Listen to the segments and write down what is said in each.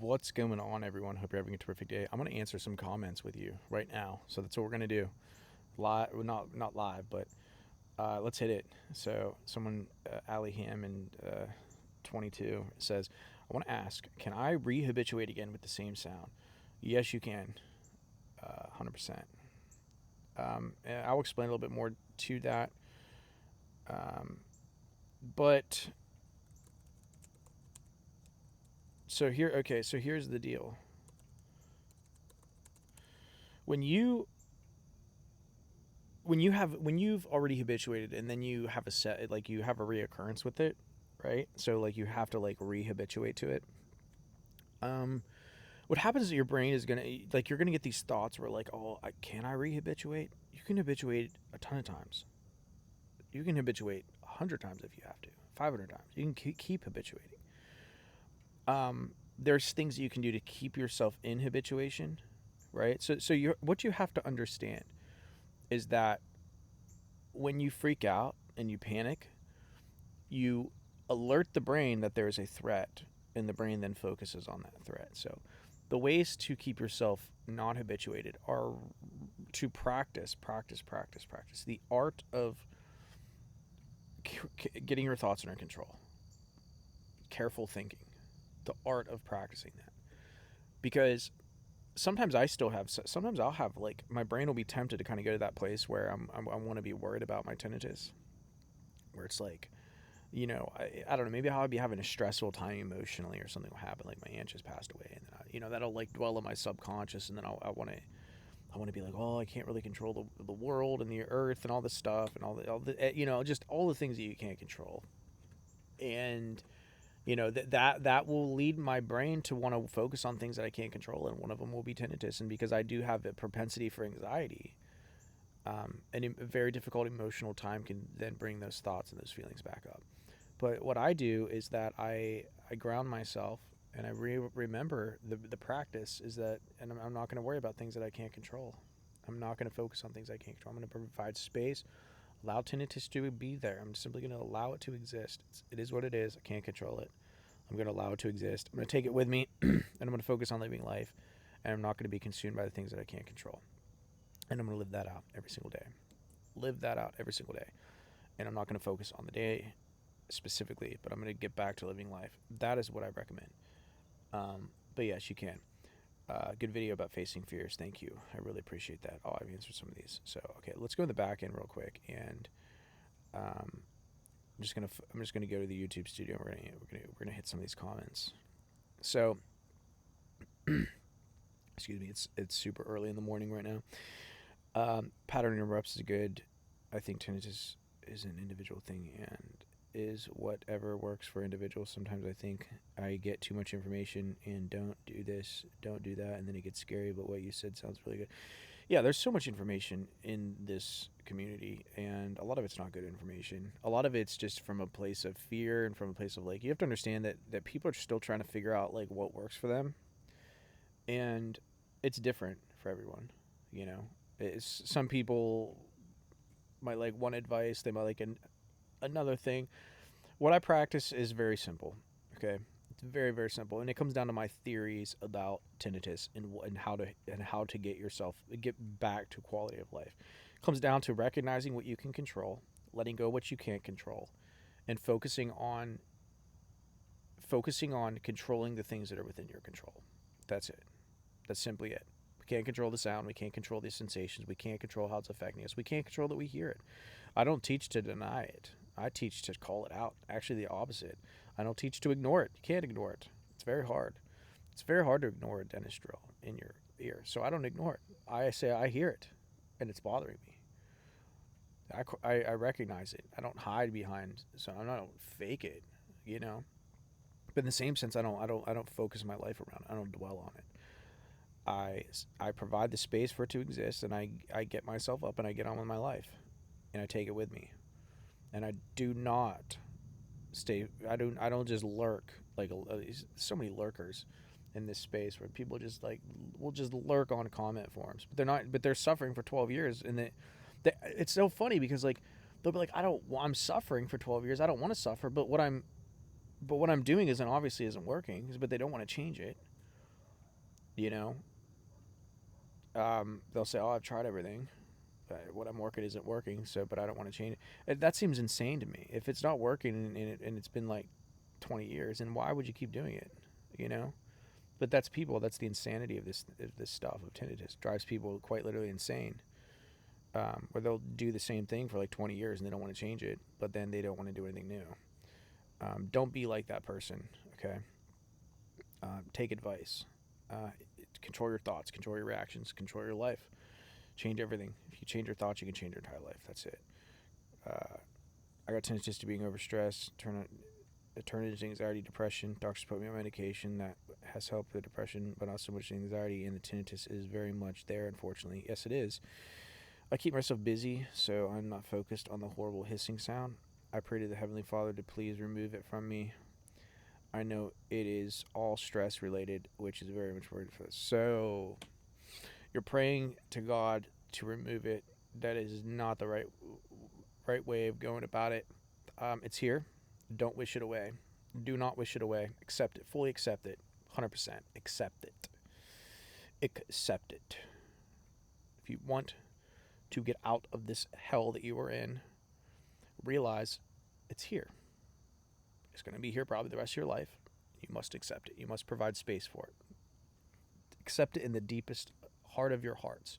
What's going on, everyone? Hope you're having a terrific day. I'm going to answer some comments with you right now. So that's what we're going to do. Live, not live, but let's hit it. So someone, Ali Hammond, 22, says, I want to ask, can I re-habituate again with the same sound? Yes, you can. 100%. And I'll explain a little bit more to that. But so here's the deal. When you've already habituated and then you have a set, like you have a reoccurrence with it, right? So like you have to like re-habituate to it. What happens is your brain is gonna, like, you're gonna get these thoughts where like, oh, can I re-habituate? You can habituate a ton of times. You can habituate 100 times if you have to, 500 times. You can keep habituating. There's things that you can do to keep yourself in habituation, right? So what you have to understand is that when you freak out and you panic, you alert the brain that there is a threat, and the brain then focuses on that threat. So the ways to keep yourself not habituated are to practice the art of getting your thoughts under control, careful thinking, the art of practicing that. Because sometimes I'll have, like, my brain will be tempted to kind of go to that place where I want to be worried about my tinnitus, where it's like, I don't know, maybe I'll be having a stressful time emotionally, or something will happen, like my aunt just passed away, and then that'll like dwell in my subconscious, and then I want to be like, oh, I can't really control the world and the earth and all this stuff and all the just all the things that you can't control, and that will lead my brain to want to focus on things that I can't control, and one of them will be tinnitus. And because I do have a propensity for anxiety, and a very difficult emotional time can then bring those thoughts and those feelings back up. But what I do is that I ground myself, and I remember the practice is that, and I'm not going to worry about things that I can't control. I'm not going to focus on things I can't control. I'm going to provide space, allow tinnitus to be there. I'm simply going to allow it to exist. It is what it is. I can't control it. I'm going to allow it to exist. I'm going to take it with me, and I'm going to focus on living life, and I'm not going to be consumed by the things that I can't control. And I'm going to live that out every single day. Live that out every single day. And I'm not going to focus on the day specifically, but I'm going to get back to living life. That is what I recommend. But yes, you can. Good video about facing fears. Thank you. I really appreciate that. Oh, I've answered some of these. So, okay, let's go in the back end real quick, and I'm just gonna go to the YouTube studio. We're gonna hit some of these comments. So, excuse me. It's super early in the morning right now. Pattern interrupts is good. I think tinnitus is an individual thing and is whatever works for individuals. Sometimes I think I get too much information and don't do this, don't do that, and then it gets scary, but what you said sounds really good. Yeah, there's so much information in this community, and a lot of it's not good information. A lot of it's just from a place of fear, and from a place of, like, you have to understand that people are still trying to figure out, like, what works for them, and it's different for everyone. Some people might like one advice, they might like another thing. What I practice is very simple. Okay, it's very, very simple, and it comes down to my theories about tinnitus and how to get back to quality of life. It comes down to recognizing what you can control, letting go what you can't control, and focusing on controlling the things that are within your control. That's it. That's simply it. We can't control the sound. We can't control the sensations. We can't control how it's affecting us. We can't control that we hear it. I don't teach to deny it. I teach to call it out. Actually, the opposite. I don't teach to ignore it. You can't ignore it. It's very hard. It's very hard to ignore a dentist drill in your ear. So I don't ignore it. I say I hear it, and it's bothering me. I recognize it. I don't hide behind. So I don't fake it. But in the same sense, I don't focus my life around it. I don't dwell on it. I provide the space for it to exist, and I get myself up and I get on with my life, and I take it with me, and I do not stay. I don't just lurk, like so many lurkers in this space where people just like will just lurk on comment forums, but they're suffering for 12 years, and it's so funny because, like, they'll be like, I'm suffering for 12 years. I don't want to suffer, but what I'm doing obviously isn't working, but they don't want to change it. You know, they'll say, "Oh, I've tried everything. What I'm working isn't working. So, but I don't want to change it." That seems insane to me. If it's not working and it's been like 20 years, and why would you keep doing it? You know. But that's people. That's the insanity of this stuff of tinnitus. Drives people quite literally insane. Where they'll do the same thing for like 20 years and they don't want to change it, but then they don't want to do anything new. Don't be like that person. Okay. Take advice. Uh, Control your thoughts. Control your reactions. Control your life. Change everything. If you change your thoughts, you can change your entire life. That's it. I got tinnitus to being overstressed. It turned into anxiety, depression. Doctors put me on medication that has helped the depression, but not so much anxiety. And the tinnitus is very much there, unfortunately. Yes, it is. I keep myself busy, so I'm not focused on the horrible hissing sound. I pray to the Heavenly Father to please remove it from me. I know it is all stress related, which is very much worried for us. So you're praying to God to remove it. That is not the right way of going about it. It's here. Don't wish it away. Do not wish it away. Accept it. Fully accept it. 100%. Accept it. Accept it. If you want to get out of this hell that you are in, realize it's here. It's going to be here probably the rest of your life. You must accept it. You must provide space for it. Accept it in the deepest heart of your hearts.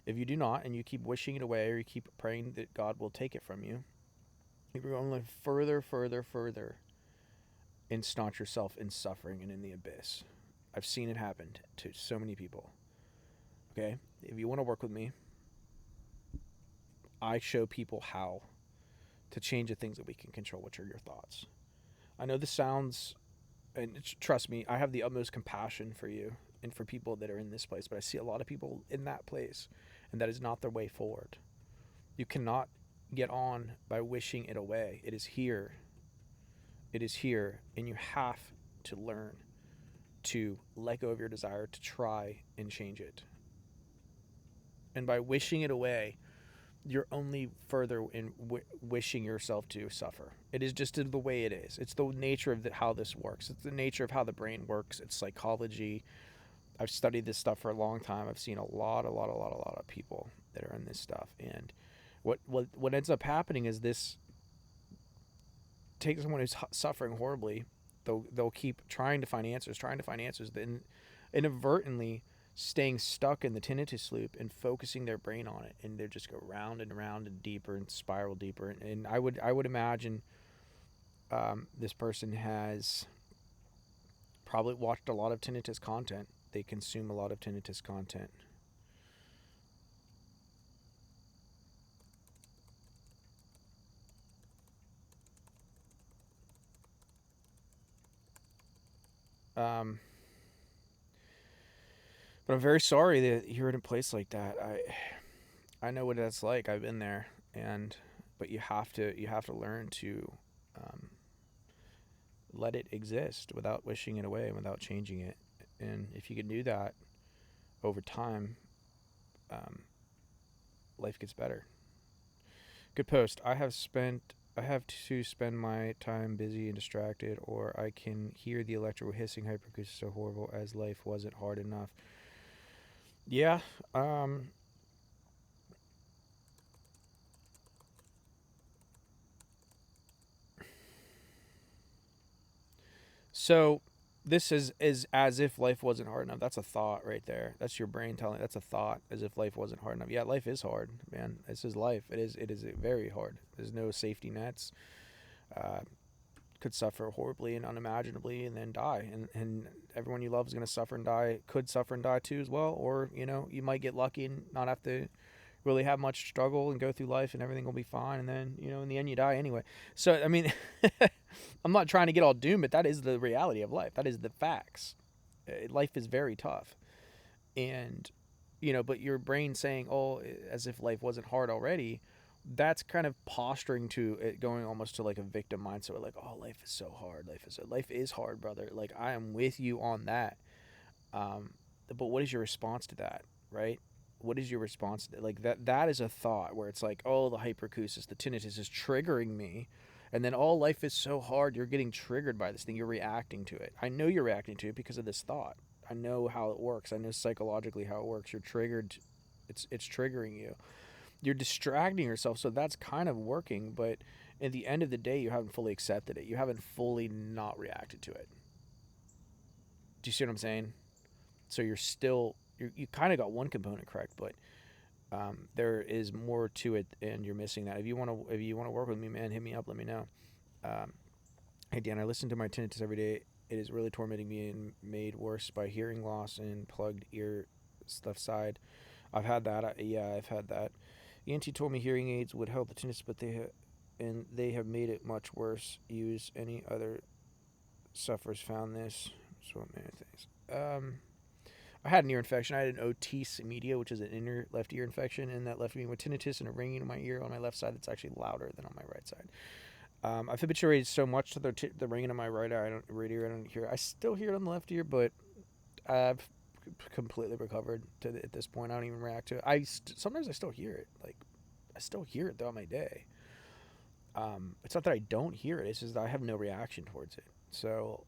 If you do not, and you keep wishing it away, or you keep praying that God will take it from you, you're going further, and staunch yourself in suffering and in the abyss. I've seen it happen to so many people. Okay? If you want to work with me, I show people how to change the things that we can control, which are your thoughts. I know this sounds, and trust me, I have the utmost compassion for you and for people that are in this place, but I see a lot of people in that place, and that is not their way forward. You cannot get on by wishing it away. It is here. It is here, and you have to learn to let go of your desire to try and change it. And by wishing it away, you're only further in wishing yourself to suffer. It is just the way it is. It's the nature of how this works. It's the nature of how the brain works. It's psychology. I've studied this stuff for a long time. I've seen a lot of people that are in this stuff. And what ends up happening is this takes someone who's suffering horribly. They'll keep trying to find answers, then inadvertently staying stuck in the tinnitus loop and focusing their brain on it, and they just go round and round and deeper and spiral deeper. And I would imagine this person has probably watched a lot of tinnitus content. They consume a lot of tinnitus content. But I'm very sorry that you're in a place like that. I know what that's like. I've been there, but you have to learn to um, let it exist without wishing it away and without changing it. And if you can do that over time, um, life gets better. Good post. I have to spend my time busy and distracted, or I can hear the electrical hissing hyperacoustics so horrible as life wasn't hard enough. Yeah. So this is as if life wasn't hard enough. That's a thought right there. That's your brain telling. That's a thought, as if life wasn't hard enough. Yeah, life is hard, man. This is life. It is very hard. There's no safety nets. Uh, could suffer horribly and unimaginably and then die. And everyone you love is going to suffer and die, could suffer and die too as well. Or, you might get lucky and not have to really have much struggle and go through life and everything will be fine. And then, in the end you die anyway. So, I mean, I'm not trying to get all doomed, but that is the reality of life. That is the facts. Life is very tough. And, but your brain saying, oh, as if life wasn't hard already, that's kind of posturing to it, going almost to like a victim mindset, like, oh, life is so hard. Life is hard, brother. Like, I am with you on that. But what is your response to that, right? What is your response to that? Like, that is a thought where it's like, oh, the hyperacusis, the tinnitus is triggering me. And then, oh, life is so hard. You're getting triggered by this thing. You're reacting to it. I know you're reacting to it because of this thought. I know how it works. I know psychologically how it works. You're triggered. It's triggering you. You're distracting yourself, so that's kind of working, but at the end of the day, you haven't fully accepted it. You haven't fully not reacted to it. Do you see what I'm saying? So you kind of got one component correct, but there is more to it, and you're missing that. If you want to work with me, man, hit me up. Let me know. Um, hey Dan, I listen to my tinnitus every day. It is really tormenting me and made worse by hearing loss and plugged ear left side. I've had that. Yeah, I've had that. ENT told me hearing aids would help the tinnitus, but they have made it much worse. Use any other sufferers found this? So many things. I had an ear infection. I had an otitis media, which is an inner left ear infection, and that left me with tinnitus and a ringing in my ear on my left side that's actually louder than on my right side. I've habituated so much to the ringing in my right ear. I don't hear it. I still hear it on the left ear, but I've completely recovered at this point. I don't even react to it. Sometimes I still hear it. Like, I still hear it throughout my day. It's not that I don't hear it. It's just that I have no reaction towards it. So,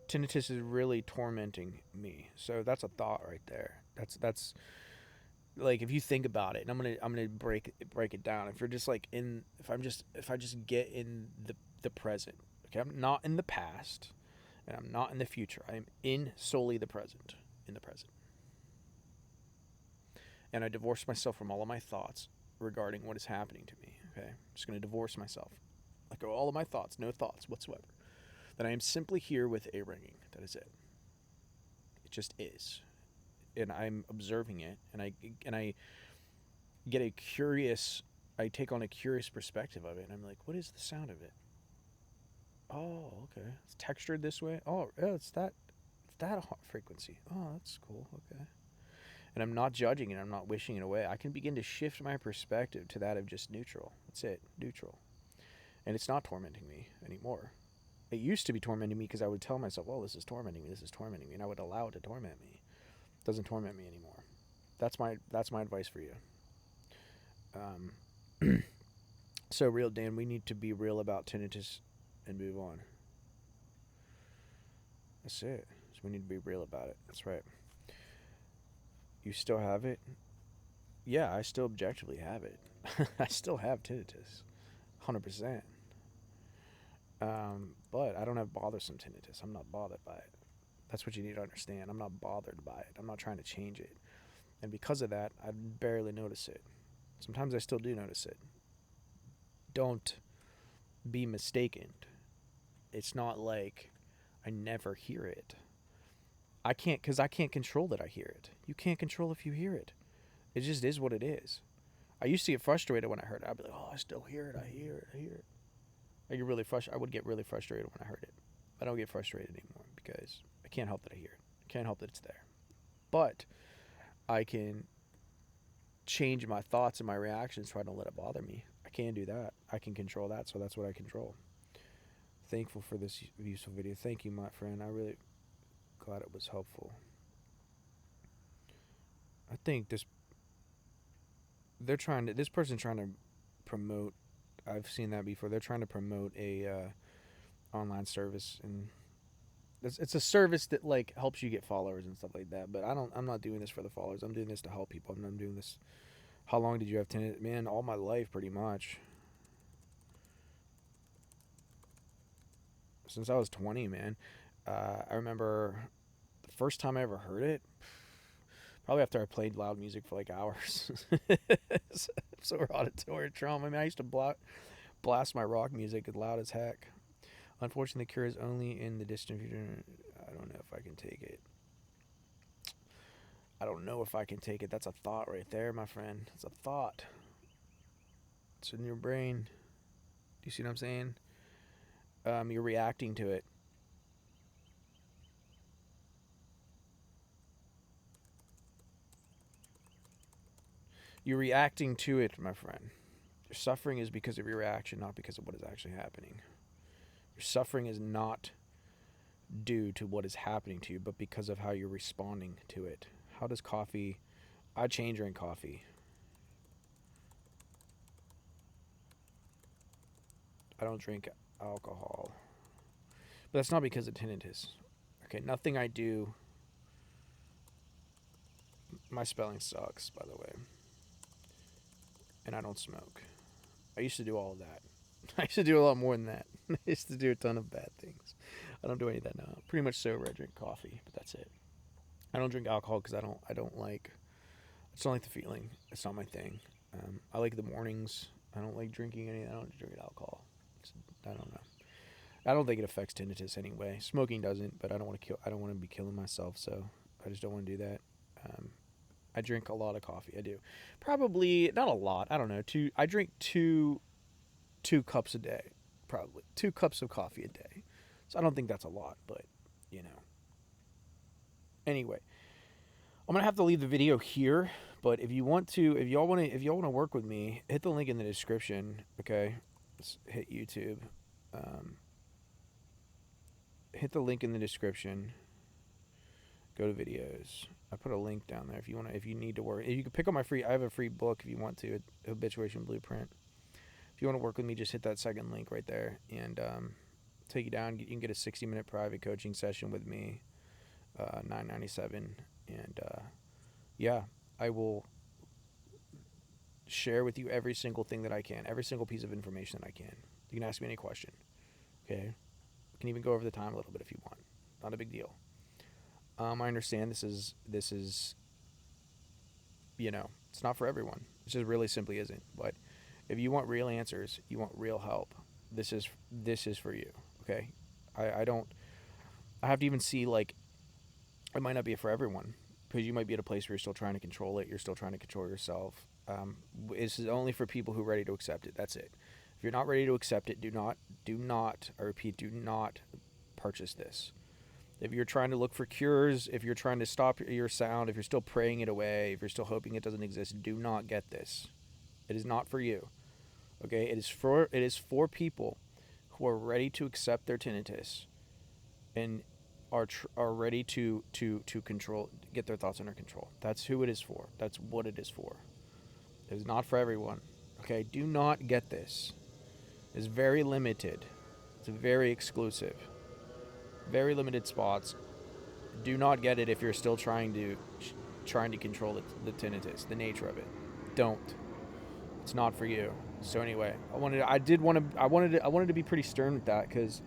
tinnitus is really tormenting me. So that's a thought right there. That's like, if you think about it, and I'm gonna break it down. If you're just like if I just get in the present, okay, I'm not in the past, and I'm not in the future. I am in solely the present, in the present, and I divorce myself from all of my thoughts regarding what is happening to me. Okay, I'm just gonna divorce myself, like all of my thoughts, no thoughts whatsoever. That I am simply here with a ringing. That is it. It just is, and I'm observing it, and I get a curious. I take on a curious perspective of it, and I'm like, what is the sound of it? Oh, okay. It's textured this way. Oh, yeah, it's that frequency. Oh, that's cool. Okay. And I'm not judging it. I'm not wishing it away. I can begin to shift my perspective to that of just neutral. That's it, neutral. And it's not tormenting me anymore. It used to be tormenting me because I would tell myself, "Oh, this is tormenting me. This is tormenting me," and I would allow it to torment me. It doesn't torment me anymore. That's my advice for you. So, real Dan, we need to be real about tinnitus and move on. That's it. So we need to be real about it. That's right. You still have it? Yeah, I still objectively have it. I still have tinnitus, 100%. But I don't have bothersome tinnitus. I'm not bothered by it. That's what you need to understand. I'm not bothered by it. I'm not trying to change it. And because of that, I barely notice it. Sometimes I still do notice it. Don't be mistaken. It's not like I never hear it. Because I can't control that I hear it. You can't control if you hear it. It just is what it is. I used to get frustrated when I heard it. I'd be like, oh, I still hear it. I hear it. I hear it. I would get really frustrated when I heard it. I don't get frustrated anymore because I can't help that I hear it. I can't help that it's there. But I can change my thoughts and my reactions, try to let it bother me. I can do that. I can control that, so that's what I control. Thankful for this useful video. Thank you, my friend. I really glad it was helpful. I think this person's trying to promote. I've seen that before. They're trying to promote a online service, and it's a service that like helps you get followers and stuff like that. But I'm not doing this for the followers. I'm doing this to help people. I'm doing this. How long did you have tinnitus? Man, all my life, pretty much. Since I was 20, man. I remember the first time I ever heard it, probably after I played loud music for like hours. So auditory trauma. I mean, I used to blast my rock music as loud as heck. Unfortunately, the cure is only in the distant future. I don't know if I can take it. I don't know if I can take it. That's a thought right there, my friend. It's a thought. It's in your brain. Do you see what I'm saying? You're reacting to it. You're reacting to it, my friend. Your suffering is because of your reaction, not because of what is actually happening. Your suffering is not due to what is happening to you, but because of how you're responding to it. How does coffee... I chain drink coffee. I don't drink alcohol. But that's not because of tinnitus. Okay, nothing I do. My spelling sucks, by the way. And I don't smoke. I used to do all of that. I used to do a lot more than that. I used to do a ton of bad things. I don't do any of that now. Pretty much sober. I drink coffee, but that's it. I don't drink alcohol because I don't like. I just don't like the feeling. It's not my thing. I like the mornings. I don't like drinking any. I don't drink alcohol. I don't know. I don't think it affects tinnitus anyway. Smoking doesn't, but I don't want to kill. I don't want to be killing myself, so I just don't want to do that. I drink a lot of coffee. I do, probably not a lot. I don't know. I drink two cups a day, probably 2 cups of coffee a day. So I don't think that's a lot, but you know. Anyway, I'm gonna have to leave the video here. But if y'all want to work with me, hit the link in the description. Okay, let's hit YouTube. Hit the link in the description. Go to videos. I put a link down there if you need to work. If you can pick up I have a free book if you want to, Habituation Blueprint. If you want to work with me, just hit that second link right there and take you down. You can get a 60-minute private coaching session with me, $9.97, and yeah, I will share with you every single thing that I can, every single piece of information that I can. You can ask me any question. Okay, we can even go over the time a little bit if you want. Not a big deal. I understand this is it's not for everyone. It just really simply isn't. But if you want real answers, you want real help, this is for you. Okay, I have to even see, like, it might not be for everyone because you might be at a place where you're still trying to control it. You're still trying to control yourself. This is only for people who are ready to accept it. That's it. If you're not ready to accept it, do not, I repeat, do not purchase this. If you're trying to look for cures, if you're trying to stop your sound, if you're still praying it away, if you're still hoping it doesn't exist, do not get this. It is not for you. Okay? It is for people who are ready to accept their tinnitus and are ready to control, get their thoughts under control. That's who it is for. That's what it is for. It is not for everyone. Okay? Do not get this. It's very limited. It's very exclusive. Very limited spots. Do not get it if you're still trying to control the tinnitus, the nature of it. Don't. It's not for you. So anyway, I wanted to be pretty stern with that because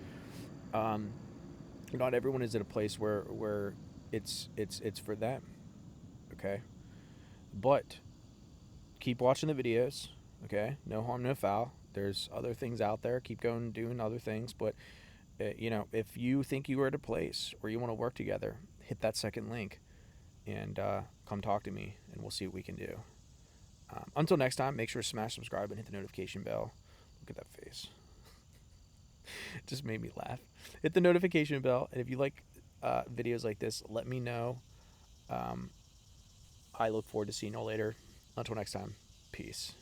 not everyone is at a place where it's for them. Okay? But keep watching the videos, okay? No harm, no foul. There's other things out there. Keep going doing other things, but if you think you are at a place where you want to work together, hit that second link and come talk to me, and we'll see what we can do. Until next time, make sure to smash subscribe and hit the notification bell. Look at that face. It just made me laugh. Hit the notification bell, and if you like videos like this, let me know. I look forward to seeing you all later. Until next time, peace.